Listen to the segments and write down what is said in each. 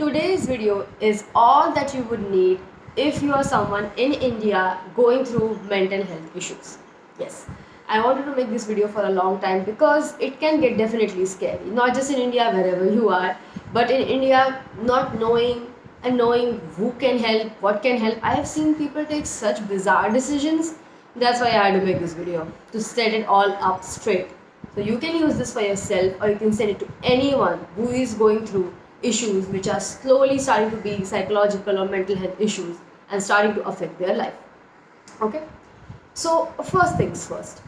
today's video is all that you would need if you are someone in India going through mental health issues. Yes, I wanted to make this video for a long time because it can get definitely scary, not just in India, wherever you are, but in India, not knowing and knowing who can help, what can help. I have seen people take such bizarre decisions. That's why I had to make this video to set it all up straight. So you can use this for yourself or you can send it to anyone who is going through issues which are slowly starting to be psychological or mental health issues and starting to affect their life. Okay? So first things first.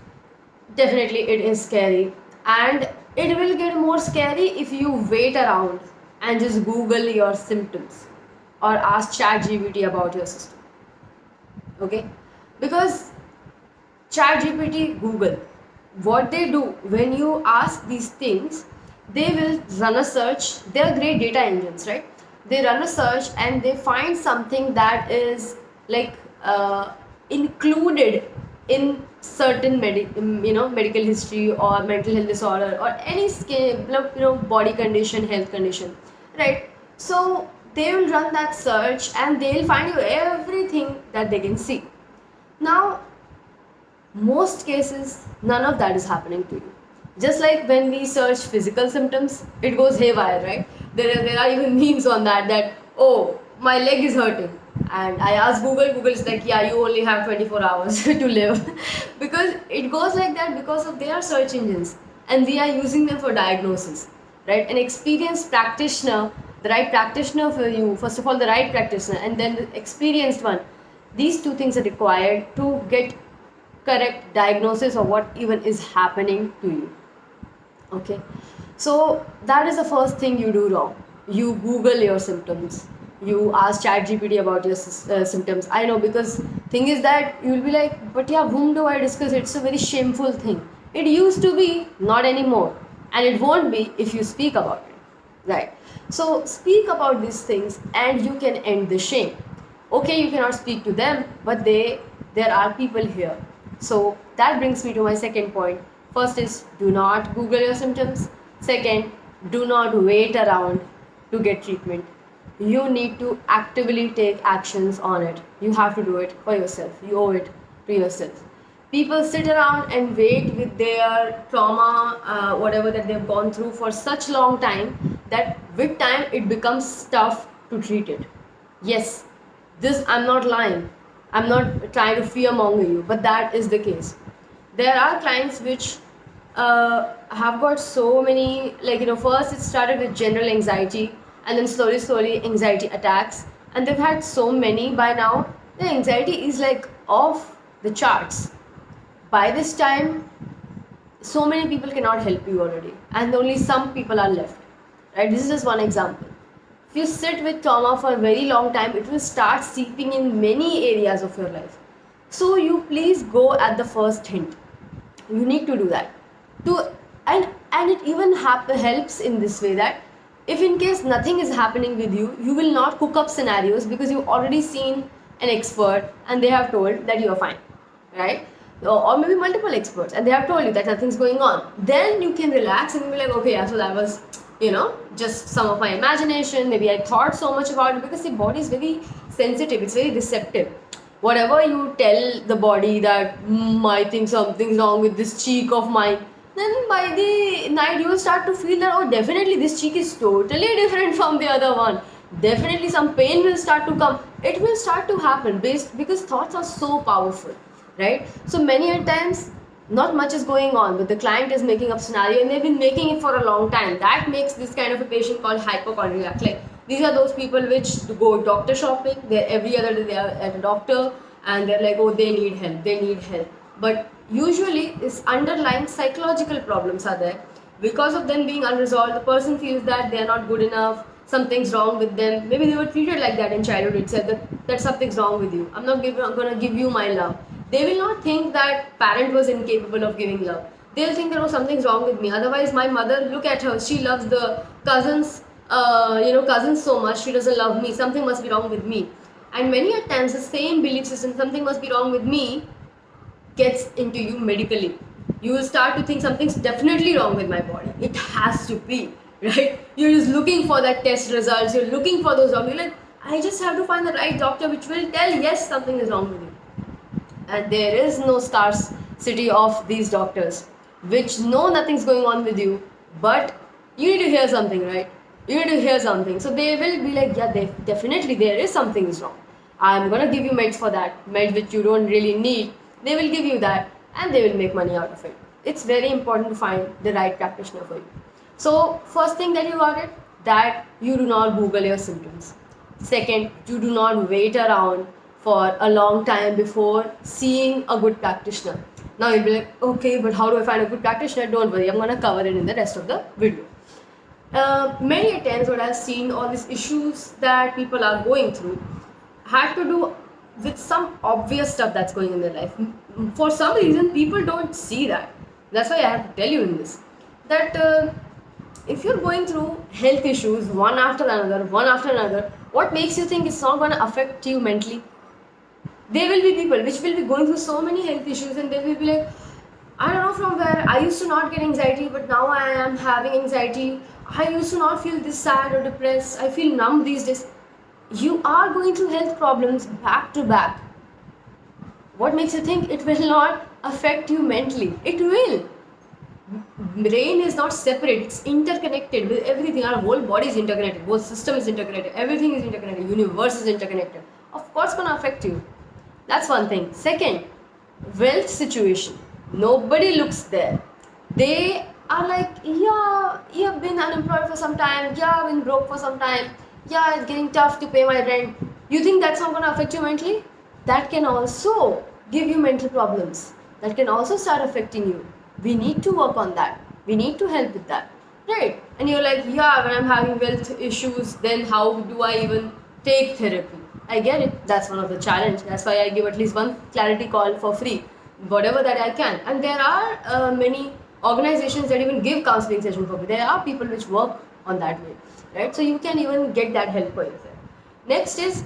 Definitely it is scary and it will get more scary if you wait around and just Google your symptoms or ask ChatGPT about your system. Okay? Because ChatGPT, Google, what they do when you ask these things, they will run a search. They are great data engines, right? They run a search and they find something that is like included in certain medical history or mental health disorder or any skin body condition, health condition, right? So they will run that search and they'll find you everything that they can see. Now most cases none of that is happening to you. Just like when we search physical symptoms, it goes haywire, right? There are even memes on that oh, my leg is hurting, and I ask Google is like, yeah, you only have 24 hours to live. Because it goes like that because of their search engines and we are using them for diagnosis, right? An experienced practitioner, the right practitioner for you, first of all the right practitioner and then the experienced one, these two things are required to get correct diagnosis of what even is happening to you. Okay, so that is the first thing you do wrong. You Google your symptoms, you ask ChatGPT about your symptoms. I know, because thing is that you'll be like, but yeah, whom do I discuss? It's a very shameful thing. It used to be, not anymore, and it won't be if you speak about it, right? So speak about these things and you can end the shame. Okay, you cannot speak to them, but there are people here. So that brings me to my second point. First is, do not Google your symptoms. Second, do not wait around to get treatment. You need to actively take actions on it. You have to do it for yourself. You owe it to yourself. People sit around and wait with their trauma, whatever that they've gone through for such long time that with time it becomes tough to treat it. Yes, this, I'm not lying. I'm not trying to fearmonger you, but that is the case. There are clients which have got so many, first it started with general anxiety and then slowly anxiety attacks, and they've had so many by now. The anxiety is like off the charts. By this time, so many people cannot help you already, and only some people are left. Right? This is just one example. If you sit with trauma for a very long time, it will start seeping in many areas of your life. So you please go at the first hint. You need to do that. And it even helps in this way that if in case nothing is happening with you, you will not cook up scenarios because you've already seen an expert and they have told that you're fine, right? Or maybe multiple experts and they have told you that nothing's going on. Then you can relax and be like, okay, yeah, so that was just some of my imagination. Maybe I thought so much about it, because the body is very sensitive, it's very receptive. Whatever you tell the body that I think something's wrong with this cheek of mine, then by the night you will start to feel that, oh, definitely this cheek is totally different from the other one. Definitely some pain will start to come. It will start to happen because thoughts are so powerful, right? So many a times not much is going on, but the client is making up scenario and they've been making it for a long time. That makes this kind of a patient called hypochondriac. Like, these are those people which go doctor shopping. They're every other day they are at a doctor and they're like, oh, they need help. But usually this underlying psychological problems are there. Because of them being unresolved, the person feels that they're not good enough, something's wrong with them. Maybe they were treated like that in childhood itself, that something's wrong with you. I'm not going to give you my love. They will not think that parent was incapable of giving love. They'll think that, oh, something's wrong with me. Otherwise, my mother, look at her. She loves the cousins, cousins so much. She doesn't love me. Something must be wrong with me. And many a times, the same belief system, something must be wrong with me, gets into you medically. You will start to think something's definitely wrong with my body. It has to be. right? You're just looking for that test results, you're looking for those doctors. You're like, I just have to find the right doctor which will tell yes, something is wrong with you. And there is no scarcity of these doctors which know nothing's going on with you, but you need to hear something, right? You need to hear something. So they will be like, yeah, definitely there is something is wrong. I'm gonna give you meds for that, meds which you don't really need. They will give you that and they will make money out of it. It's very important to find the right practitioner for you. So first thing that you got it, that you do not Google your symptoms. Second, you do not wait around for a long time before seeing a good practitioner. Now you'll be like, okay, but how do I find a good practitioner? Don't worry, I'm gonna cover it in the rest of the video. Many times what I've seen, all these issues that people are going through had to do with some obvious stuff that's going in their life. For some reason, people don't see that. That's why I have to tell you in this that if you're going through health issues one after another, what makes you think it's not going to affect you mentally? There will be people which will be going through so many health issues and they will be like, I don't know from where, I used to not get anxiety, but now I am having anxiety. I used to not feel this sad or depressed. I feel numb these days. You are going through health problems back to back. What makes you think it will not affect you mentally? It will. Brain is not separate, it's interconnected with everything. Our whole body is interconnected, whole system is interconnected, everything is interconnected, universe is interconnected. Of course it's gonna affect you. That's one thing. Second, wealth situation. Nobody looks there. They are like, yeah, you've been unemployed for some time, yeah, I've been broke for some time, yeah, it's getting tough to pay my rent. You think that's not gonna affect you mentally? That can also give you mental problems. That can also start affecting you. We need to work on that. We need to help with that. Right? And you're like, yeah, when I'm having wealth issues, then how do I even take therapy? I get it. That's one of the challenge. That's why I give at least one clarity call for free, whatever that I can. And there are many organizations that even give counseling session for free. There are people which work on that way, right? So you can even get that help for yourself. Next is,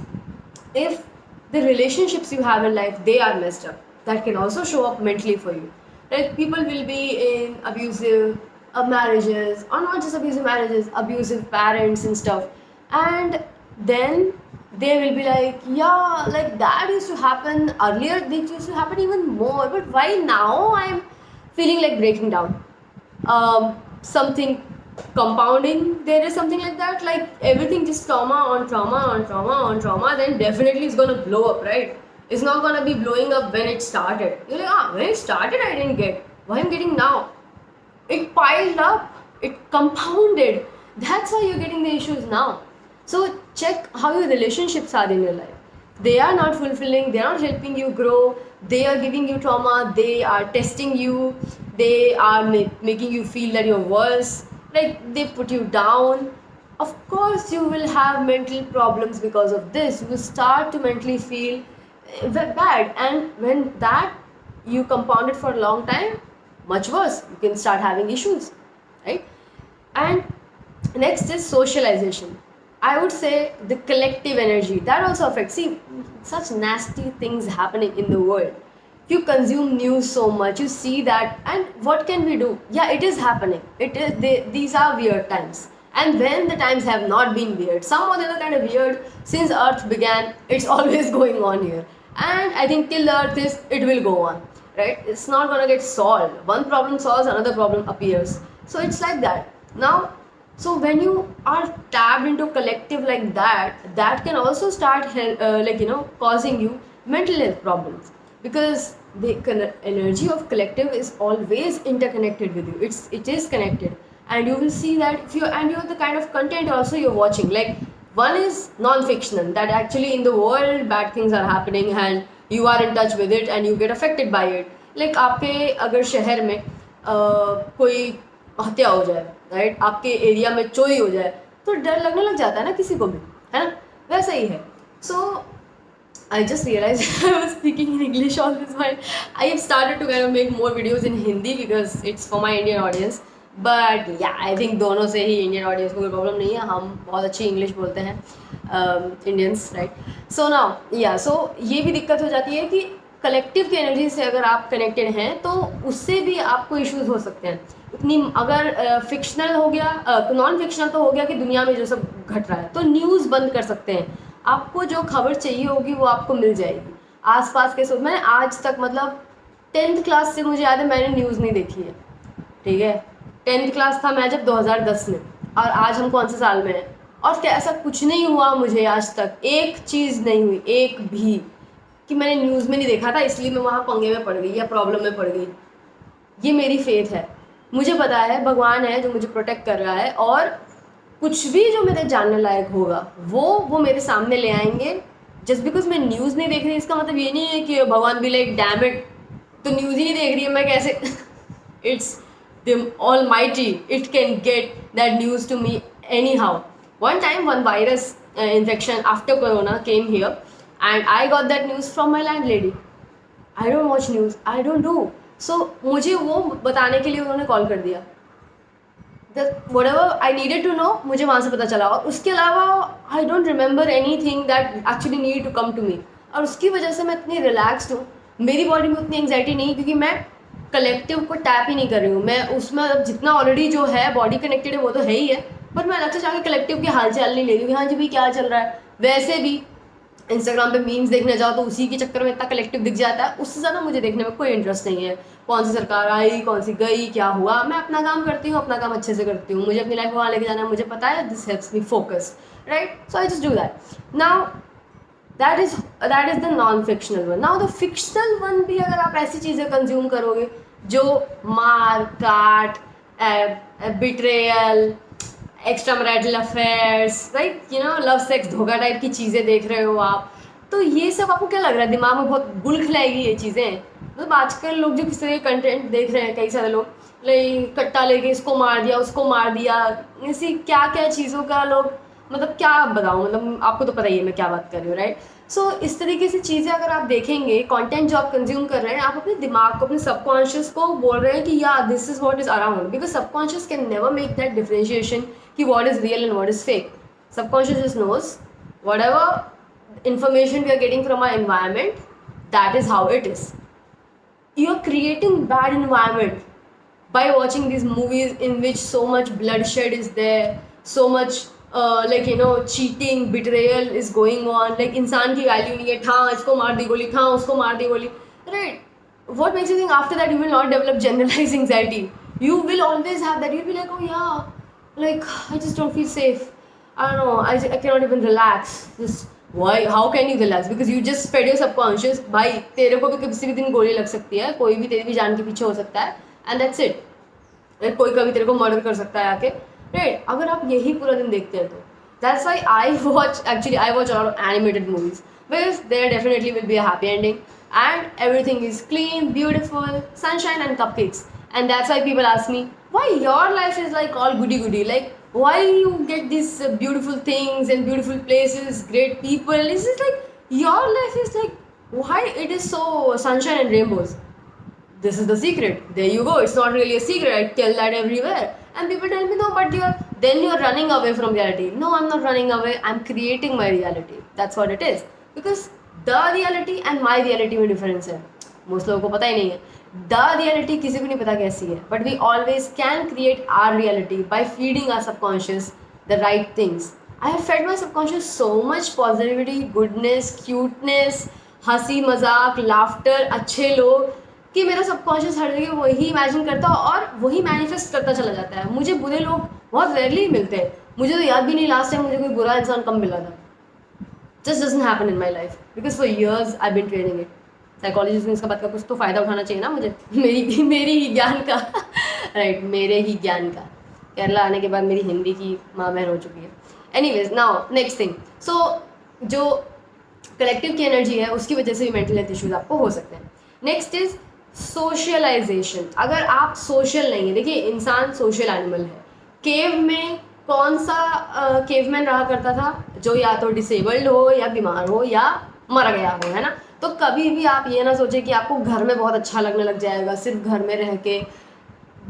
if the relationships you have in life, they are messed up, that can also show up mentally for you. Like people will be in abusive marriages, or not just abusive marriages, abusive parents and stuff, and then they will be like, yeah, like that used to happen earlier, this used to happen even more, but why now I'm feeling like breaking down? Something compounding, there is something like that, like everything just trauma on trauma on trauma on trauma, then definitely it's gonna blow up, right? It's not gonna be blowing up when it started. You're like, when it started I didn't get, why I'm getting now? It piled up, it compounded. That's why you're getting the issues now. So check how your relationships are in your life. They are not fulfilling, they are not helping you grow, they are giving you trauma, they are testing you, they are making you feel that you're worse, like they put you down. Of course you will have mental problems because of this. You will start to mentally feel bad, and when that you compound it for a long time, much worse, you can start having issues, right? And next is socialization. I would say the collective energy that also affects. See, such nasty things happening in the world. You consume news so much, you see that, and what can we do? Yeah, it is happening. These are weird times. And when the times have not been weird, some or the other kind of weird, since Earth began, it's always going on here. And I think till the Earth is, it will go on, right? It's not gonna get solved. One problem solves, another problem appears. So it's like that. Now, so when you are tapped into collective like that, that can also start causing you mental health problems, because the energy of collective is always interconnected with you. It is connected, and you will see that if you're the kind of content also you're watching. Like one is non-fictional, that actually in the world bad things are happening and you are in touch with it and you get affected by it. Like आपके अगर शहर में कोई हत्या हो जाए, right, आपके area में चोरी हो जाए, तो डर लगने लग जाता है ना किसी को भी, है ना? वैसा ही है. सो I just realized I was speaking in English all this while. I have started to kind of make more videos in Hindi because it's for my Indian audience. But yeah, I think दोनों से ही Indian audience को कोई problem नहीं है. हम बहुत अच्छी English बोलते हैं, Indians, right? So now, yeah, so ये भी दिक्कत हो जाती है कि कलेक्टिव की एनर्जी से अगर आप कनेक्टेड हैं तो उससे भी आपको इश्यूज हो सकते हैं उतनी। अगर फिक्शनल हो गया तो नॉन फिक्शनल तो हो गया कि दुनिया में जो सब घट रहा है, तो न्यूज़ बंद कर सकते हैं। आपको जो खबर चाहिए होगी वो आपको मिल जाएगी आसपास के। मैंने आज तक मतलब 10th क्लास से मुझे याद है मैंने न्यूज़ नहीं देखी है, ठीक है। 10th क्लास था मैं जब 2010 में, और आज हम कौन से साल में हैं, और क्या ऐसा कुछ नहीं हुआ मुझे आज तक, एक चीज़ नहीं हुई एक भी कि मैंने न्यूज़ में नहीं देखा था इसलिए मैं वहाँ पंगे में पड़ गई या प्रॉब्लम में पड़ गई। ये मेरी फेथ है, मुझे पता है भगवान है जो मुझे प्रोटेक्ट कर रहा है, और कुछ भी जो मेरे जानने लायक होगा वो मेरे सामने ले आएंगे। जस्ट बिकॉज मैं न्यूज़ नहीं देख रही इसका मतलब ये नहीं है कि भगवान भी लाइक डैम इट, तो न्यूज़ ही नहीं देख रही है मैं कैसे it's the almighty, it can get that news to me anyhow. One time one virus infection after corona came here and I got that news from my landlady. I don't watch news, I don't do, so मुझे वो बताने के लिए उन्होंने call कर दिया। whatever I needed to know मुझे वहाँ से पता चला, और उसके अलावा I don't remember anything that actually need to come to me। और उसकी वजह से मैं इतनी रिलैक्सड हूँ, मेरी बॉडी में उतनी एंग्जाइटी नहीं, क्योंकि मैं कलेक्टिव को टैप ही नहीं कर रही हूँ। मैं उसमें जितना ऑलरेडी जो है बॉडी कनेक्टेड है वो तो है ही है, पर मैं अलग से जाके कलेक्टिव के हाल चाल नहीं ले रही हूँ, हाँ जी भाई क्या चल रहा है। वैसे भी इंस्टाग्राम पे मीम्स देखने जाओ तो उसी के चक्कर में इतना कलेक्टिव दिख जाता है, उससे ज़्यादा मुझे देखने में कोई इंटरेस्ट नहीं है। कौन सी सरकार आई, कौन सी गई, क्या हुआ, मैं अपना काम करती हूँ, अपना काम अच्छे से करती हूँ, मुझे अपनी लाइफ वहाँ लेके जाना है, मुझे पता है, this helps me focus, right. So I just do that. Now that is the non fictional one. Now the fictional one भी अगर आप ऐसी चीज़ें कंज्यूम करोगे जो मार काट, betrayal, extra marital affairs, right, you know, love sex धोखा टाइप की चीज़ें देख रहे हो आप, तो ये सब आपको क्या लग रहा है दिमाग में बहुत गुल खिलाएगी ये चीज़ें। मतलब आजकल लोग जो किसी तरह के कंटेंट देख रहे हैं, कई सारे लोग लाइक कट्टा लेके इसको मार दिया उसको मार दिया, ऐसी क्या क्या चीज़ों का लोग, मतलब क्या बताऊँ, मतलब आपको तो पता ही है मैं क्या बात कर रही हूँ, राइट। सो इस तरीके से चीज़ें अगर आप देखेंगे, कंटेंट जो आप कंज्यूम कर रहे हैं, आप अपने दिमाग को, अपने सबकॉन्शियस को बोल रहे हैं कि या this is what is around, because subconscious can never make that differentiation कि what is real and what is fake. Subconscious just knows whatever information we are getting from our environment, that is how it is. You are creating bad environment by watching these movies in which so much bloodshed is there, so much like you know cheating, betrayal is going on, like इंसान की value नहीं है, हाँ इसको मार दी गोली, हाँ उसको मार दी गोली, right? What makes you think after that you will not develop generalized anxiety? You will always have that. You'll be like, oh yeah, like I just don't feel safe, I don't know, I cannot even relax, just why, how can you relax? Because you just fed your subconscious, भाई तेरे को भी किसी भी दिन गोली लग सकती है, कोई भी तेरी भी जान के पीछे हो सकता है, and that's it. कोई कभी तेरे को मर्डर कर सकता है आके, राइट। अगर आप यही पूरा दिन देखते हैं तो that's why I watch a lot of animated movies because there definitely will be a happy ending and everything is clean, beautiful, sunshine and cupcakes, and that's why people ask me why your life is like all goody goody, like why you get these beautiful things and beautiful places, great people. It's just like your life is like, why it is so sunshine and rainbows? This is the secret. There you go. It's not really a secret. I tell that everywhere, and people tell me no, but you're running away from reality. No, I'm not running away. I'm creating my reality. That's what it is. Because the reality and my reality में difference है. Most लोगों को पता ही नहीं है. The reality किसी को नहीं पता कैसी है, but we always can create our reality by feeding our subconscious the right things. I have fed my subconscious so much positivity, goodness, cuteness, हंसी मजाक, laughter, अच्छे लोग, कि मेरा सबकॉन्शियस हर जगह वही इमेजिन करता और वही मैनिफेस्ट करता चला जाता है। मुझे बुरे लोग बहुत रेयरली मिलते हैं, मुझे तो याद भी नहीं लास्ट टाइम मुझे कोई बुरा इंसान कब मिला था। Just doesn't happen in my life because for years I've been training it. Psychologist ने इसका बात का कुछ तो फ़ायदा उठाना चाहिए ना मुझे, मेरी ही ज्ञान का राइट, मेरे ही ज्ञान का। केरला आने के बाद मेरी हिंदी की माँ बहन हो चुकी है। एनीवेज, नाउ नेक्स्ट थिंग, सो जो कलेक्टिव की एनर्जी है उसकी वजह से भी मेंटल हेल्थ इश्यूज आपको हो सकते हैं। Next is socialization. अगर आप सोशल नहीं है, देखिए इंसान सोशल एनिमल है। केव में कौन सा केवमैन रहा करता था जो या तो डिसेबल्ड हो या बीमार हो या मर गया हो, है ना। तो कभी भी आप ये ना सोचें कि आपको घर में बहुत अच्छा लगने लग जाएगा सिर्फ घर में रह के।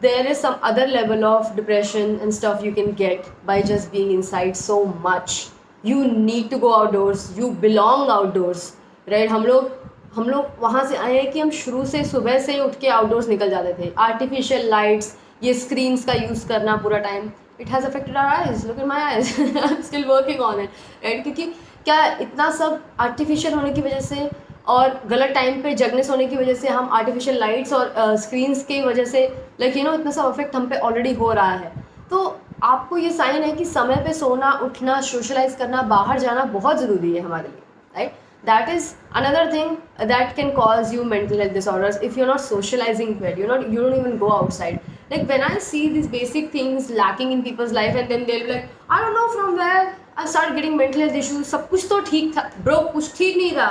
There is some other level of depression and stuff you can get by just being inside so much. You need to go outdoors, you belong outdoors, right. हम लोग हम लोग वहाँ से आए हैं कि हम शुरू से सुबह से उठ के आउटडोर्स निकल जाते थे, आर्टिफिशियल लाइट्स, ये स्क्रीन्स का यूज़ करना पूरा time, it has affected our eyes, look in my eyes, I am still working on it, right? क्योंकि क्या इतना सब आर्टिफिशियल होने की वजह से और गलत टाइम पे जगनेस होने की वजह से हम आर्टिफिशियल लाइट्स और स्क्रीन्स की वजह से इतना सब अफेक्ट हम पे ऑलरेडी हो रहा है। तो आपको ये साइन है कि समय पे सोना, उठना, सोशलाइज करना, बाहर जाना बहुत ज़रूरी है हमारे लिए, right? That is another thing that can cause you mental health disorders if you're not socializing well. You don't even go outside. Like when I see these basic things lacking in people's life, and then they'll be like, I don't know from where I start getting mental health issues. सब कुछ तो ठीक था, bro, कुछ ठीक नहीं था.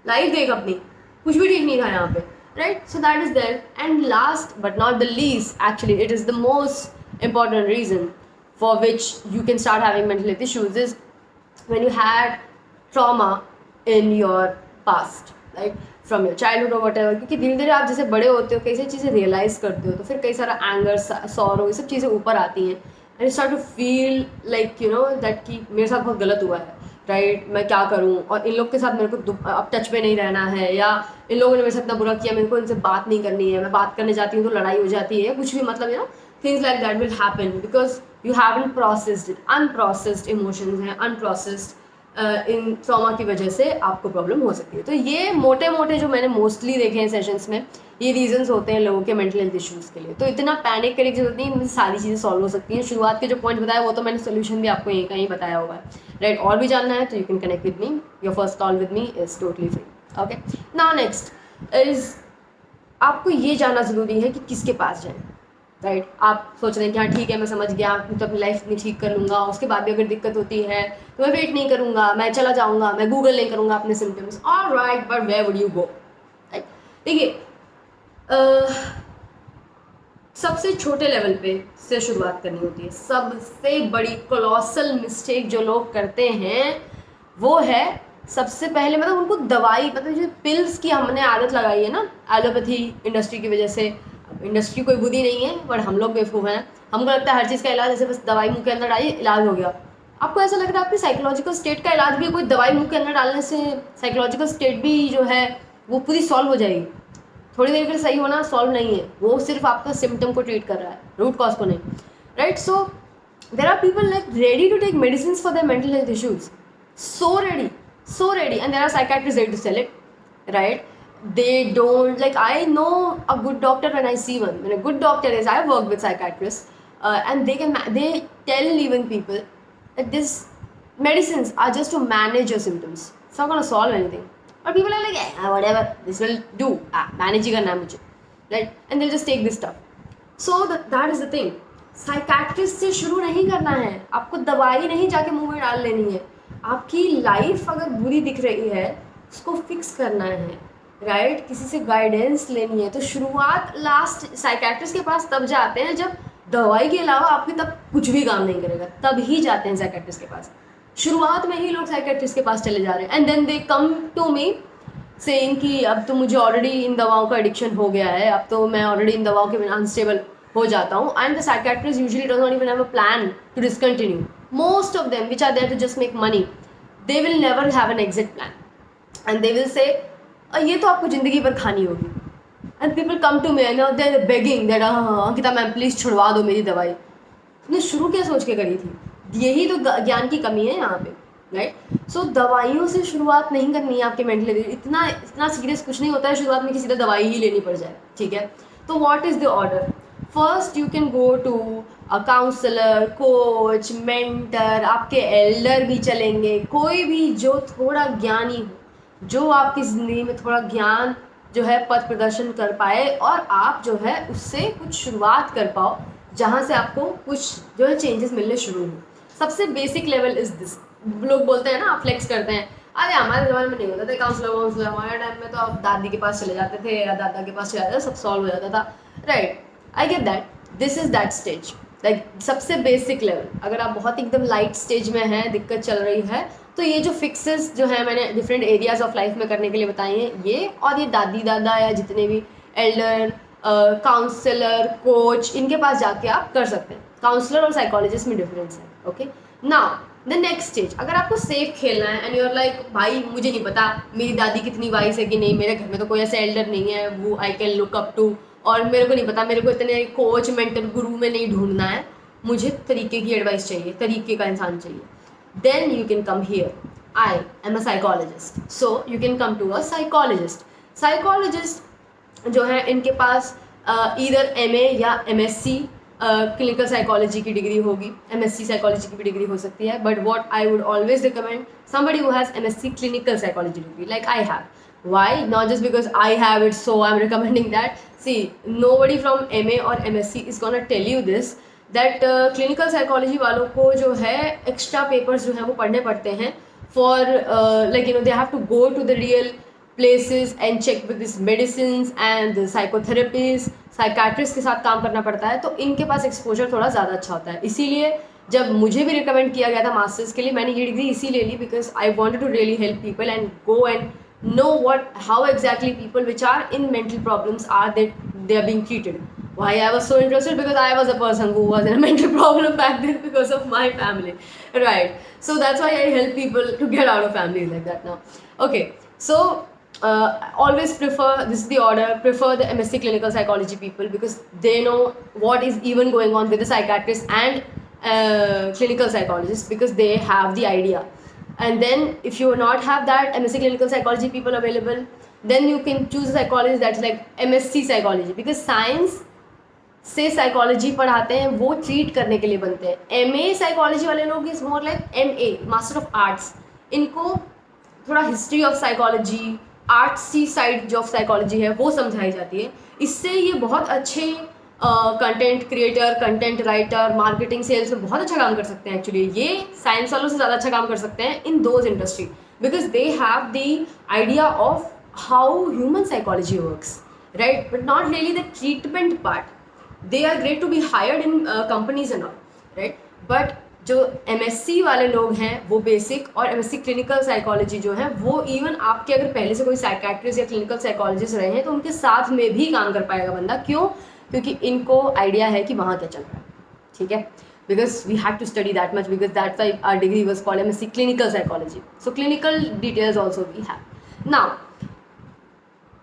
Life देख अपनी, कुछ भी ठीक नहीं था यहाँ पे, right? So that is there. And last but not the least, actually, it is the most important reason for which you can start having mental health issues is when you had trauma in your past, right? From your childhood or whatever. क्योंकि धीरे धीरे आप जैसे बड़े होते हो, कई सारी चीज़ें रियलाइज़ करते हो, तो फिर कई सारा एंगर, सॉरो, ये सब चीज़ें ऊपर आती हैं, and you start to feel like that कि मेरे साथ बहुत गलत हुआ है, राइट? मैं क्या करूँ, और इन लोग के साथ मेरे को अब टच में नहीं रहना है, या इन लोगों ने मेरे साथ इतना बुरा किया, मेरे को इनसे बात नहीं करनी है, मैं बात करने जाती हूँ तो लड़ाई हो जाती है, कुछ भी, मतलब things like that will happen because you haven't processed it. Unprocessed emotions हैं, अनप्रोसेस्ड इन ट्रॉमा की वजह से आपको प्रॉब्लम हो सकती है। तो ये मोटे मोटे जो मैंने मोस्टली देखे हैं सेशंस में, ये रीजंस होते हैं लोगों के मेंटल हेल्थ इश्यूज़ के लिए। तो इतना पैनिक करने की जरूरत नहीं, इनमें सारी चीज़ें सॉल्व हो सकती हैं। शुरुआत के जो पॉइंट बताया वो तो मैंने सोल्यूशन भी आपको यहीं कहीं बताया हुआ है, राइट? और भी जानना है तो you can connect with me, your first call with me is totally free, okay? Now next is आपको ये जानना ज़रूरी है कि किसके पास जाएँ, राइट? आप सोच रहे हैं कि हाँ ठीक है, मैं समझ गया, तो अपनी लाइफ में ठीक कर लूँगा, उसके बाद भी अगर दिक्कत होती है तो मैं वेट नहीं करूँगा, मैं चला जाऊँगा, मैं गूगल नहीं करूँगा अपने symptoms, alright, but where would you go, right? देखिए, सबसे छोटे लेवल पे से शुरुआत करनी होती है। सबसे बड़ी कोलोसल मिस्टेक जो लोग करते हैं वो है, सबसे पहले मतलब उनको दवाई, मतलब जो पिल्स की हमने आदत लगाई है ना एलोपैथी इंडस्ट्री की वजह से। इंडस्ट्री कोई बुरी नहीं है, बट हम लोग बेवकूफ़ हैं, हमको लगता है हर चीज़ का इलाज ऐसे बस दवाई मुंह के अंदर डालिए, इलाज हो गया। आपको ऐसा लग रहा है आपकी साइकोलॉजिकल स्टेट का इलाज भी कोई दवाई मुंह के अंदर डालने से साइकोलॉजिकल स्टेट भी जो है वो पूरी सॉल्व हो जाएगी? थोड़ी देर के लिए सही होना सॉल्व नहीं है, वो सिर्फ आपका सिम्टम को ट्रीट कर रहा है, रूट कॉज को नहीं, right? So there are people like ready to take medicine for their mental health issues, so ready, and there are psychiatrists ready to sell it, right? They don't, like, I know a good doctor when I see one. When a good doctor is, I've worked with psychiatrists, and they tell even people that these medicines are just to manage your symptoms, it's not going to solve anything. But people are like, whatever, this will do, manage ही करना है मुझे, right? And they'll just take this stuff. So that is the thing, psychiatrist से शुरू नहीं करना है, आपको दवाई नहीं जाके मुंह में डाल लेनी है। आपकी लाइफ अगर बुरी दिख रही है उसको फिक्स करना है, राइट? किसी से गाइडेंस लेनी है। तो शुरुआत लास्ट साइकाट्रिस्ट के पास तब जाते हैं जब दवाई के अलावा आपकी तब कुछ भी काम नहीं करेगा, तब ही जाते हैं साइकाट्रिस्ट के पास। शुरुआत में ही लोग साइकाट्रिस्ट के पास चले जा रहे हैं, and then they come to me saying कि अब तो मुझे ऑलरेडी इन दवाओं का एडिक्शन हो गया है, अब तो मैं ऑलरेडी इन दवाओं के बिना अनस्टेबल हो जाता हूँ। And the psychiatrist usually does not even have a plan to discontinue. Most of them which are there to just make money, they will never have an exit plan, and they will say ये तो आपको ज़िंदगी भर खानी होगी। And people come to me and they are begging that Ankita ma'am please छुड़वा दो मेरी दवाई। तुमने शुरू क्या सोच के करी थी? यही तो ज्ञान की कमी है यहाँ पे, राइट? सो दवाइयों से शुरुआत नहीं करनी है आपके मेंटल हेल्थ। इतना सीरियस कुछ नहीं होता है शुरुआत में कि सीधा दवाई ही लेनी पड़ जाए, ठीक है? तो what is the order? First you can go to a counsellor, coach, mentor, आपके एल्डर भी चलेंगे, कोई भी जो थोड़ा ज्ञानी हो, जो आपकी ज़िंदगी में थोड़ा ज्ञान जो है पथ प्रदर्शन कर पाए, और आप जो है उससे कुछ शुरुआत कर पाओ जहाँ से आपको कुछ जो है चेंजेस मिलने शुरू हो। सबसे बेसिक लेवल इज़ दिस। लोग बोलते हैं ना, फ्लेक्स करते हैं, अरे हमारे ज़माने में नहीं होता था काउंसलर, हमारे टाइम में तो आप दादी के पास चले जाते थे या दादा के पास चले जाते थे, सब सॉल्व हो जाता था, right? I get that, this is that stage, like सबसे बेसिक लेवल। अगर आप बहुत एकदम लाइट स्टेज में हैं, दिक्कत चल रही है, तो ये जो फिक्सेस जो है मैंने डिफरेंट एरियाज ऑफ लाइफ में करने के लिए बताई हैं, ये और ये दादी दादा या जितने भी एल्डर, काउंसलर, कोच, इनके पास जाके आप कर सकते हैं। काउंसलर और साइकोलॉजिस्ट में डिफरेंस है, okay? Now the next stage, अगर आपको सेफ खेलना है एंड यू आर लाइक भाई मुझे नहीं पता मेरी दादी कितनी वाइस है कि नहीं, मेरे घर में तो कोई ऐसा एल्डर नहीं है वो I can look up to, और मेरे को नहीं पता, मेरे को इतने कोच मेंटर गुरु में नहीं ढूंढना है, मुझे तरीके की एडवाइस चाहिए, तरीके का इंसान चाहिए, then you can come here. I am a psychologist, so you can come to a psychologist. Psychologist जो है इनके पास ईदर MA या MSc क्लिनिकल साइकोलॉजी की डिग्री होगी, MSc साइकोलॉजी की भी डिग्री हो सकती है, but what I would always recommend somebody who has MSc clinical psychology degree like I have. Why? Not just because I have it so I'm recommending that. See, nobody from MA or MSc is gonna tell you this that clinical psychology वालों को जो है extra papers जो है वो पढ़ने पड़ते हैं for like you know they have to go to the real places and check with these medicines and the psychotherapies, psychiatrist के साथ काम करना पड़ता है, तो इनके पास एक्सपोजर थोड़ा ज़्यादा अच्छा होता है. इसीलिए जब मुझे भी रिकमेंड किया गया था मास्टर्स के लिए, मैंने ये डिग्री इसीलिए ली because I wanted to really help people and go and know what how exactly people which are in mental problems are that they are being treated. Why I was so interested? Because I was a person who was in a mental problem back then because of my family, right? So that's why I help people to get out of families like that now. Okay, so always prefer, this is the order, prefer the MSc clinical psychology people because they know what is even going on with the psychiatrist and clinical psychologist because they have the idea. And then if you not have that MSc clinical psychology people available, then you can choose a psychologist that's like MSc psychology because science से psychology पढ़ाते हैं, वो treat करने के लिए बनते हैं. MA psychology वाले लोग is more like MA master of arts, इनको थोड़ा history of psychology, artsy side जो ऑफ साइकोलॉजी है वो समझाई जाती है. इससे ये बहुत अच्छे content creator, content writer, marketing, sales में बहुत अच्छा काम कर सकते हैं. एक्चुअली ये साइंस वालों से ज़्यादा अच्छा काम कर सकते हैं in those industry because they have the idea of how human psychology works, right, but not really the treatment part. They are great to be hired in companies and all, right? But जो MSc वाले लोग हैं वो basic, और MSc clinical psychology जो है वो even आपके अगर पहले से कोई साइकेट्रिस्ट या क्लिनिकल साइकोलॉजिस्ट रहे हैं तो उनके साथ में भी काम कर पाएगा बंदा. क्यों? क्योंकि इनको आइडिया है कि वहाँ क्या चल रहा है. ठीक है, because we have to study that much because that why our degree was called MSc clinical psychology. So clinical details also we have. Now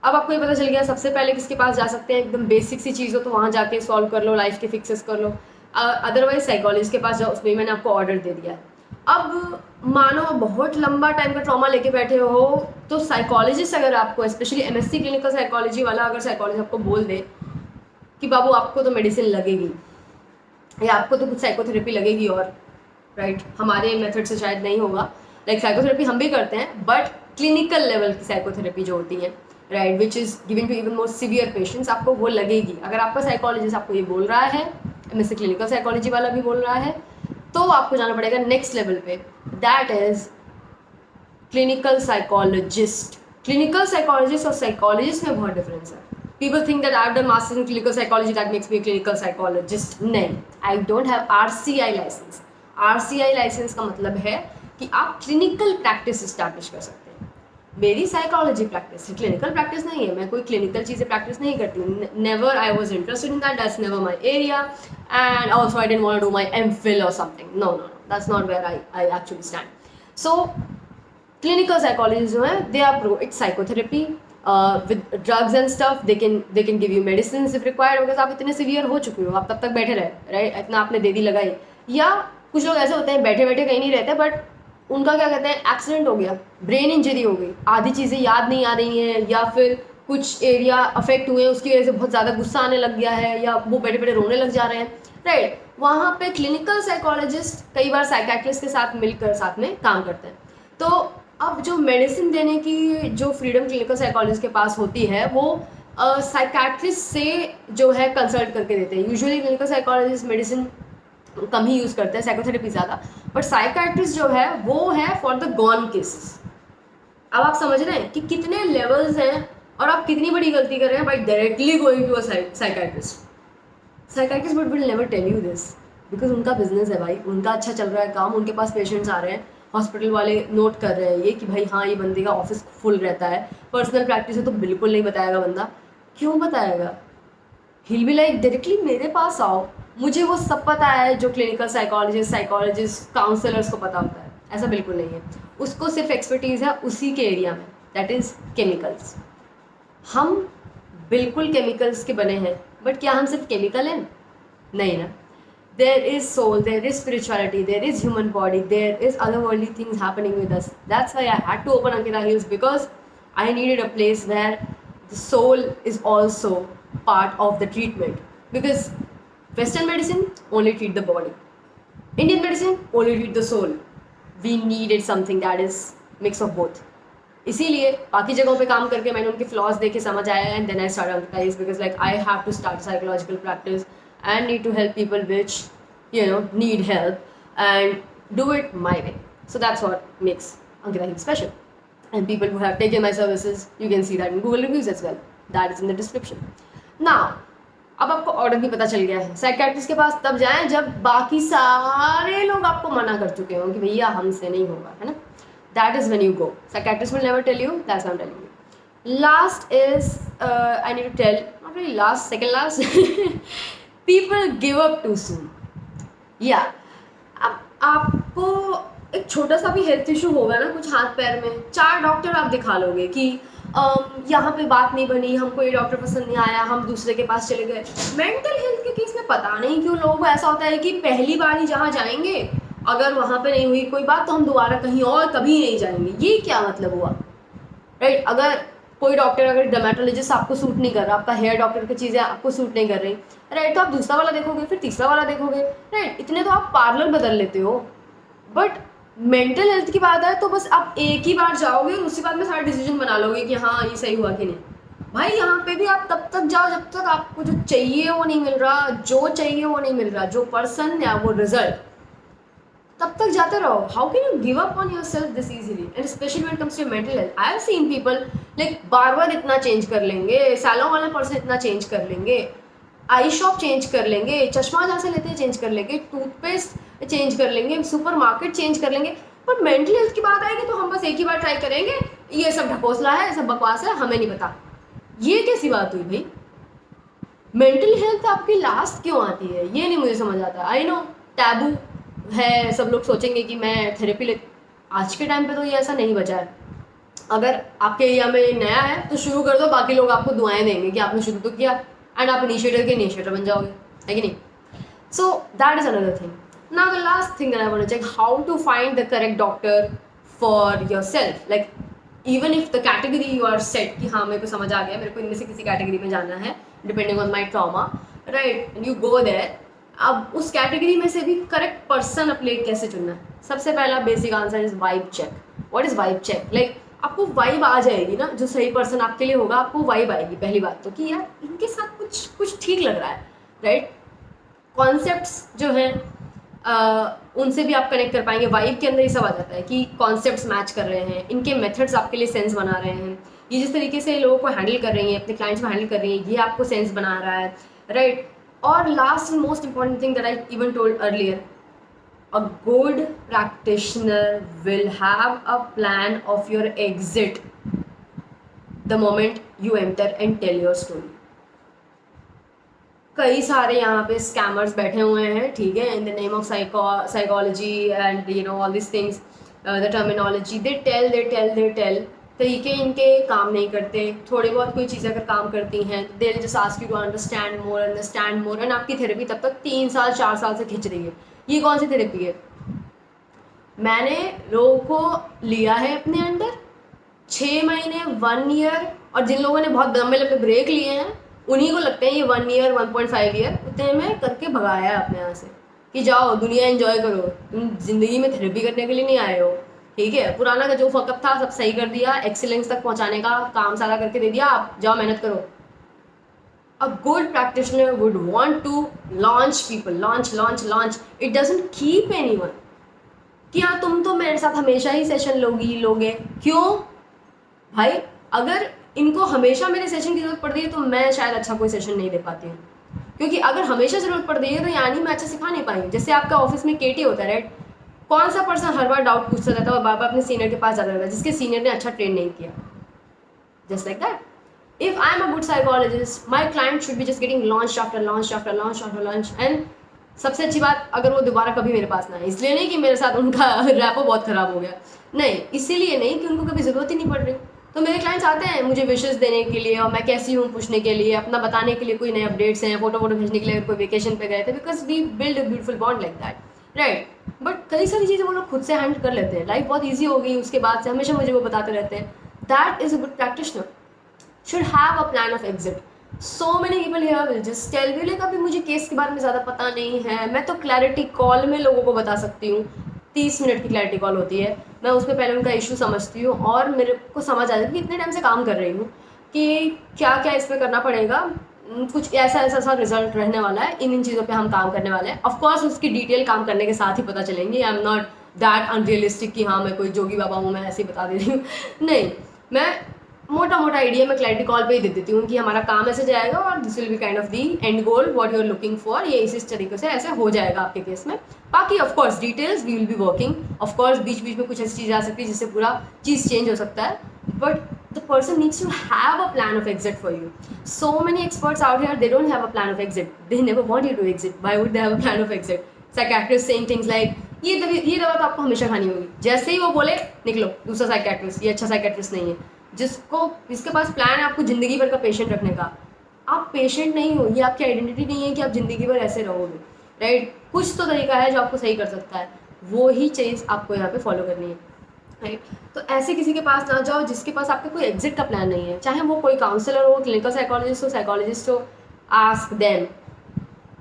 अब आपको ये पता चल गया सबसे पहले किसके पास जा सकते हैं, एकदम बेसिक सी चीज़ हो तो वहाँ जाके सॉल्व कर लो, लाइफ के फिक्सेस कर लो. अदरवाइज साइकोलॉजिस्ट के पास जाओ, उसमें मैंने आपको ऑर्डर दे दिया है. अब मानो बहुत लंबा टाइम का ट्रॉमा लेके बैठे हो तो साइकोलॉजिस्ट अगर आपको, स्पेशली MSc क्लिनिकल साइकोलॉजी वाला अगर साइकोलॉजिस्ट आपको बोल दे कि बाबू आपको तो मेडिसिन लगेगी या आपको तो कुछ साइकोथेरेपी लगेगी, और राइट हमारे मेथड से शायद नहीं होगा, लाइक साइकोथेरेपी हम भी करते हैं बट क्लिनिकल लेवल की साइकोथेरेपी जो होती है, right, which is given to even more severe patients, आपको वो लगेगी. अगर आपका साइकोलॉजिस्ट आपको ये बोल रहा है, MSc क्लिनिकल साइकोलॉजी वाला भी बोल रहा है, तो आपको जाना पड़ेगा नेक्स्ट लेवल पे, that is clinical psychologist. Clinical psychologist और साइकोलॉजिस्ट में बहुत डिफरेंस है. People think that I have done masters in clinical psychology that makes me clinical psychologist. नहीं, I don't have RCI license. RCI license का मतलब है कि आप क्लिनिकल प्रैक्टिस इस्टेब्लिश कर सकते हैं. मेरी साइकोलॉजी प्रैक्टिस है, क्लिनिकल प्रैक्टिस नहीं है. मैं कोई क्लिनिकल चीज़ें प्रैक्टिस नहीं करती. Never I was interested in that, that's never my area, and also I don't want to do my MPhil और something. No no no, that's not where I actually stand. So clinical psychology जो है they are pro, it's psychotherapy with drugs and stuff. They can give you medicine if required, because आप इतने severe हो चुके हो, आप तब तक बैठे रहे, राइट, इतना आपने दे दी लगाई. या कुछ लोग ऐसे होते हैं बैठे बैठे कहीं नहीं रहते बट उनका क्या कहते हैं एक्सीडेंट हो गया, ब्रेन इंजरी हो गई, आधी चीज़ें याद नहीं आ रही हैं, या फिर कुछ एरिया अफेक्ट हुए हैं उसकी वजह से बहुत ज़्यादा गुस्सा आने लग गया है, या वो बैठे बैठे रोने लग जा रहे हैं, राइट. वहाँ पे क्लिनिकल साइकोलॉजिस्ट कई बार साइकेट्रिस्ट के साथ मिलकर साथ में काम करते हैं. तो अब जो मेडिसिन देने की जो फ्रीडम क्लिनिकल साइकोलॉजिस्ट के पास होती है वो साइकेट्रिस्ट से जो है कंसल्ट करके देते हैं. यूजुअली क्लिनिकल साइकोलॉजिस्ट मेडिसिन कम ही यूज़ करते हैं, साइकोथेरेपी ज़्यादा, बट साइकाट्रिस्ट जो है वो है फॉर द गॉन केसेस. अब आप समझ रहे हैं कि कितने लेवल्स हैं और आप कितनी बड़ी गलती कर रहे हैं by directly going to a psychiatrist. Psychiatrist but will never tell you this because उनका बिजनेस है भाई, उनका अच्छा चल रहा है काम, उनके पास पेशेंट्स आ रहे हैं, हॉस्पिटल वाले नोट कर रहे हैं ये कि भाई हाँ ये बंदे का ऑफिस फुल रहता है. पर्सनल प्रैक्टिस है तो बिल्कुल नहीं बताएगा बंदा. क्यों बताएगा? He'll be like डायरेक्टली मेरे पास आओ, मुझे वो सब पता है जो क्लिनिकल साइकोलॉजिस्ट काउंसलर्स को पता होता है, ऐसा बिल्कुल नहीं है। उसको सिर्फ एक्सपर्टीज़ है उसी के एरिया में, दैट इज़ केमिकल्स। हम बिल्कुल केमिकल्स के बने हैं, बट क्या हम सिर्फ केमिकल हैं? नहीं ना। There is soul, there is spirituality, there is human body, there is otherworldly things happening with us. That's why I had to open Ankita Heals, because I needed a place where the soul is also part of the treatment. Because Western medicine only treat the body, Indian medicine only treat the soul. We needed something that is mix of both. इसीलिए बाकी जगहों पे काम करके मैंने उनके flaws देखे समझ आया, and then I start Ankita Heals, because like I have to start psychological practice and need to help people which need help and do it my way. So that's what makes Ankita Heals special. And people who have taken my services, you can see that in Google reviews as well. That is in the description. Now, अब आपको order भी पता चल गया है। Psychiatrist के पास तब जाएं जब बाकी सारे लोग आपको मना कर चुके हों कि भैया हमसे नहीं होगा, है ना। That is when you go. Psychiatrist will never tell you. That's what I'm telling you. Last is I need to tell, not really last, second last. People give up too soon. या अब आपको एक छोटा सा भी health issue होगा ना, कुछ हाथ पैर में, 4 डॉक्टर आप दिखा लोगे कि यहाँ पे बात नहीं बनी, हमको ये डॉक्टर पसंद नहीं आया, हम दूसरे के पास चले गए। मेंटल हेल्थ के केस में पता नहीं क्यों लोगों को ऐसा होता है कि पहली बार ही जहाँ जाएंगे, अगर वहाँ पे नहीं हुई कोई बात तो हम दोबारा कहीं और कभी नहीं जाएंगे। ये क्या मतलब हुआ, राइट। अगर कोई डॉक्टर, अगर डर्मेटोलॉजिस्ट आपको सूट नहीं कर रहा, आपका हेयर डॉक्टर की चीज़ें आपको सूट नहीं कर रही, राइट, तो आप दूसरा वाला देखोगे, फिर तीसरा वाला देखोगे, राइट। इतने तो आप पार्लर बदल लेते हो, बट मेंटल हेल्थ की बात है तो बस आप एक ही बार जाओगे और उसी बात में सारा डिसीजन बना लोगे कि हाँ ये सही हुआ कि नहीं। भाई यहाँ पे भी आप तब तक जाओ जब तक आपको जो चाहिए वो नहीं मिल रहा, जो चाहिए वो नहीं मिल रहा, जो पर्सन या वो रिजल्ट, तब तक जाते रहो। How can you give up on yourself this easily, and specially when it comes to mental health. I have seen people like बार बार इतना चेंज कर लेंगे, सैलून वाला पर्सन इतना चेंज कर लेंगे, आई शॉप चेंज कर लेंगे, चश्मा जहाँ से लेते हैं चेंज कर लेंगे, टूथपेस्ट चेंज कर लेंगे, सुपर मार्केट चेंज कर लेंगे, पर मेंटल हेल्थ की बात आएगी तो हम बस एक ही बार ट्राई करेंगे, ये सब ढकोसला है, सब बकवास है, हमें नहीं पता। ये कैसी बात हुई भाई? मेंटल हेल्थ आपकी लास्ट क्यों आती है, ये नहीं मुझे समझ आता। आई नो टैबू है, सब लोग सोचेंगे कि मैं थेरेपी ले, आज के टाइम पे तो ये ऐसा नहीं बचा है। अगर आपके एरिया में नया है तो शुरू कर दो, बाकी लोग आपको दुआएं देंगे कि आपने शुरू तो किया, एंड आप इनिशिएटर के इनिशिएटर बन जाओगे, है कि नहीं। So that is another thing. Now the last thing that I want to check, how to find the correct doctor for yourself. Like even if the category you are set कि हाँ मेरे को समझ आ गया, मेरे को इनमें से किसी कैटेगरी में जाना है depending on my trauma, right, and you go there. अब उस कैटेगरी में से भी करेक्ट पर्सन अपने कैसे चुनना है? सबसे पहला basic answer is vibe check. What is vibe check? Like आपको वाइब आ जाएगी ना, जो सही पर्सन आपके लिए होगा, आपको वाइब आएगी पहली बात तो, कि यार इनके साथ कुछ ठीक लग रहा है, राइट। कॉन्सेप्ट्स जो हैं उनसे भी आप कनेक्ट कर पाएंगे। वाइब के अंदर ये सब आ जाता है कि कॉन्सेप्ट्स मैच कर रहे हैं, इनके मेथड्स आपके लिए सेंस बना रहे हैं, ये जिस तरीके से लोगों को हैंडल कर रही हैं, अपने क्लाइंट्स को हैंडल कर रही हैं, ये आपको सेंस बना रहा है, राइट। और last and most important thing that I even told earlier, a good practitioner will have a plan of your exit the moment you enter and tell your story. कई सारे यहाँ पे स्कैमर्स बैठे हुए हैं, ठीक है, in the name of psychology and you know all this things, the terminology, they tell, तरीके इनके काम नहीं करते। थोड़ी बहुत कोई चीज़ें अगर काम करती हैं, they just ask you to understand more, and आपकी थेरेपी तब तक 3 साल 4 साल से खिंच रही है। ये कौन सी थेरेपी है? मैंने लोगों को लिया है अपने अंडर 6 महीने, 1 ईयर, और जिन लोगों ने बहुत लंबे लंबे ब्रेक लिए हैं उन्हीं को लगते हैं ये 1 ईयर 1.5 ईयर, उतने में करके भगाया है अपने यहाँ से कि जाओ दुनिया एंजॉय करो, तुम जिंदगी में थेरेपी करने के लिए नहीं आए हो, ठीक है। पुराना का जो फकअप था सब सही कर दिया, एक्सीलेंस तक पहुंचाने का काम सारा करके दे दिया, आप जाओ मेहनत करो। A good practitioner would want to launch people, launch. It doesn't keep anyone. कि हाँ तुम तो मेरे साथ हमेशा ही सेशन लोगे, क्यों भाई? अगर इनको हमेशा मेरे सेशन की जरूरत पड़ रही है तो मैं शायद अच्छा कोई सेशन नहीं दे पाती हूँ, क्योंकि अगर हमेशा जरूरत पड़ रही है तो यानी मैं अच्छा सिखा नहीं पाई। जैसे आपका ऑफिस में केटी होता है, राइट, कौन सा पर्सन हर बार डाउट पूछता रहता है और बार बार अपने सीनियर के पास जाता रहता है जिसके सीनियर ने अच्छा ट्रेन नहीं किया? Just like that, if I am a good psychologist, my client should be just getting launched after launch, and सबसे अच्छी बात, अगर वो दोबारा कभी मेरे पास ना आए, इसलिए नहीं कि मेरे साथ उनका रैपो बहुत ख़राब हो गया, नहीं, इसीलिए नहीं कि उनको कभी ज़रूरत ही नहीं पड़ रही। तो मेरे क्लाइंट्स आते हैं मुझे विशेस देने के लिए और मैं कैसी हूँ पूछने के लिए, अपना बताने के लिए, कोई नए अपडेट्स हैं, फोटो भेजने के लिए, कोई वेकेशन पे गए थे, because we build a beautiful bond like that, right. But कई सारी चीज़ें वो लोग खुद से हैंडल कर लेते हैं, लाइफ बहुत ईजी हो गई उसके बाद से, हमेशा मुझे वो बताते रहते हैं। That is a good practitioner, should have a plan of exit. So many people here will just tell you like अभी मुझे केस के बारे में ज़्यादा पता नहीं है, मैं तो क्लैरिटी कॉल में लोगों को बता सकती हूँ। 30 मिनट की क्लैरिटी कॉल होती है, मैं उसमें पहले उनका इशू समझती हूँ और मेरे को समझ आ जाता है कि इतने टाइम से काम कर रही हूँ कि क्या क्या इस पर करना पड़ेगा, कुछ ऐसा ऐसा सा रिजल्ट रहने वाला है, इन चीज़ों पे हम काम करने वाले हैं। ऑफकोर्स उसकी डिटेल काम करने के साथ ही पता चलेंगी। आई एम नॉट दैट अनरियलिस्टिक कि हाँ मैं कोई जोगी बाबा हूँ, मैं ऐसे ही बता दे रही हूँ। नहीं, मैं मोटा मोटा आइडिया मैं क्लैरिटी कॉल पे ही दे देती हूँ कि हमारा काम ऐसे जाएगा और this will be kind of the end goal what you are looking for, ये इस तरीके से ऐसे हो जाएगा आपके केस में। बाकी of course details we will be working, of course बीच बीच में कुछ ऐसी चीज़ आ सकती है जिससे पूरा चीज़ चेंज हो सकता है, but the person needs to have a plan of exit for you. So many experts out here, they don't have a plan of exit, they never want you to exit. Why would they have a plan of exit? Psychiatrists saying things like ये दवा तो आपको हमेशा खानी होगी, जैसे ही वो बोले निकलो दूसरा साइकेट्रिस्ट, ये अच्छा साइकेट्रिस्ट नहीं है। जिसके पास प्लान है आपको ज़िंदगी भर का पेशेंट रखने का, आप पेशेंट नहीं हो, ये आपकी आइडेंटिटी नहीं है कि आप ज़िंदगी भर ऐसे रहोगे, राइट। कुछ तो तरीका है जो आपको सही कर सकता है, वो ही चीज़ आपको यहाँ पे फॉलो करनी है, राइट। तो ऐसे किसी के पास ना जाओ जिसके पास आपका कोई एग्जिट का प्लान नहीं है, चाहे वो कोई काउंसलर हो, क्लिनिकल साइकोलॉजिस्ट हो। आस्क देम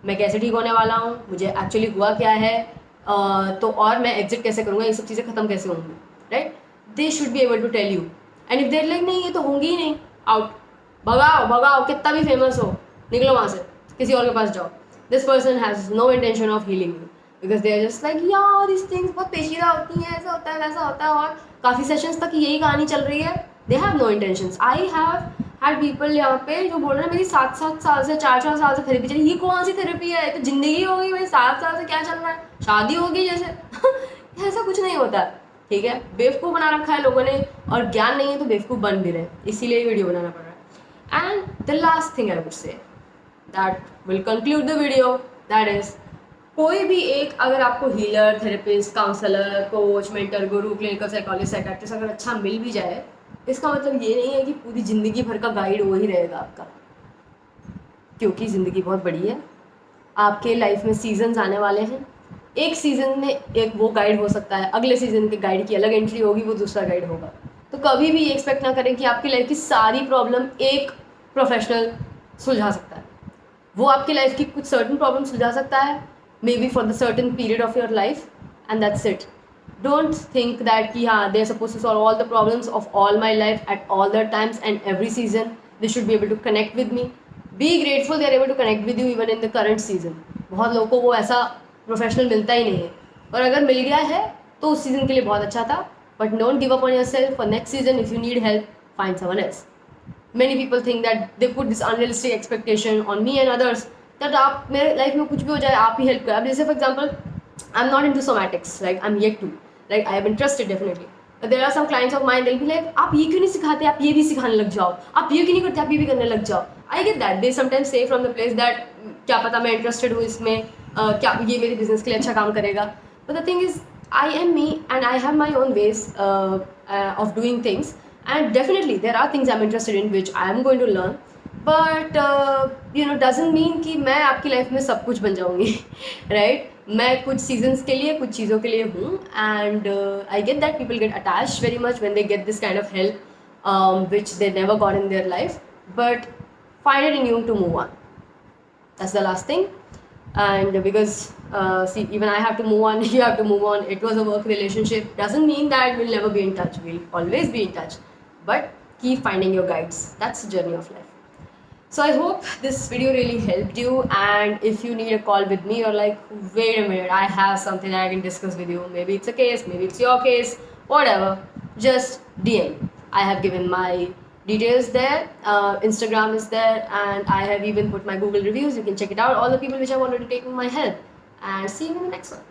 मैं कैसे ठीक होने वाला हूँ, मुझे एक्चुअली हुआ क्या है, तो और मैं एग्जिट कैसे करूँगा, ये सब चीज़ें खत्म कैसे होंगी, right. They should be able to tell you. And if there like नहीं ये तो होंगी ही नहीं, आउट, भगाओ भगाओ, कितना भी फेमस हो, निकलो वहाँ से, किसी और के पास जाओ। This person has no intention of healing you, because they are just like यार दिस थिंग्स बहुत पेचीदा होती हैं, ऐसा होता है वैसा होता है, और काफ़ी सेशंस तक यही कहानी चल रही है। They have no intentions. I have had people यहाँ पे जो बोल रहे हैं मेरी 7 साल से 4 साल से थेरेपी चली। ये कौन सी थेरेपी है, तो ज़िंदगी हो गई भाई, 7 साल से क्या चल रहा है, शादी होगी जैसे ऐसा कुछ नहीं होता, ठीक है। बेवकूफ़ बना रखा है लोगों ने, और ज्ञान नहीं है तो बेवकूफ़ बन भी रहे, इसीलिए वीडियो बनाना पड़ रहा है। And the last thing I would say that will conclude the video, that is कोई भी एक, अगर आपको healer, therapist, counsellor, coach, mentor, guru, clinical psychologist, psychiatrist अगर अच्छा मिल भी जाए, इसका मतलब ये नहीं है कि पूरी ज़िंदगी भर का गाइड वही रहेगा आपका, क्योंकि ज़िंदगी बहुत बड़ी है, आपके लाइफ में सीजन्स आने वाले हैं। एक सीज़न में एक वो गाइड हो सकता है, अगले सीज़न के गाइड की अलग एंट्री होगी, वो दूसरा गाइड होगा। तो कभी भी ये एक्सपेक्ट ना करें कि आपकी लाइफ की सारी प्रॉब्लम एक प्रोफेशनल सुलझा सकता है। वो आपकी लाइफ की कुछ सर्टन प्रॉब्लम सुलझा सकता है, maybe for the certain period of your life, and that's it. Don't think that कि हाँ they are suppose to solve all the problems of all my life at all the times and every season. They should be able to connect with me, be grateful they are able to connect with you even in the current season. बहुत लोगों को वो ऐसा professional मिलता ही नहीं है, और अगर मिल गया है तो उस सीज़न के लिए बहुत अच्छा था, but don't give up on yourself for next season. If you need help, find someone else. Many people think that they put this unrealistic expectation on me and others that आप मेरे life में कुछ भी हो जाए आप ही help करें। अब जैसे for example I am not into somatics, like I am yet to, like I am interested definitely, but there are some clients of mine, they'll be like आप ये क्यों नहीं सिखाते, आप ये भी सिखाने लग जाओ, आप ये क्यों नहीं करते, आप ये भी करने लग जाओ। I get that, they sometimes से फ्रॉम द प्लेस दैट क्या पता मैं इंटरेस्टेड हूँ इसमें, क्या ये मेरे बिजनेस के लिए अच्छा काम करेगा। But the thing is I am me and I have my own ways of doing things, and definitely there are things I'm interested in which I am going to learn, but doesn't mean कि मैं आपकी life में सब कुछ बन जाऊँगी, right? मैं कुछ सीजन्स के लिए, कुछ चीज़ों के लिए हूँ, and I get that people get attached very much when they get this kind of help which they never got in their life, but find it in you to move on. That's the last thing. And because see, even I have to move on, you have to move on. It was a work relationship, doesn't mean that we'll never be in touch, we'll always be in touch, but keep finding your guides. That's the journey of life. So I hope this video really helped you, and if you need a call with me, or like wait a minute, I have something I can discuss with you, maybe it's a case, maybe it's your case, whatever, just DM. I have given my details there, Instagram is there, and I have even put my Google reviews. You can check it out, all the people which have already taken my help, and see you in the next one.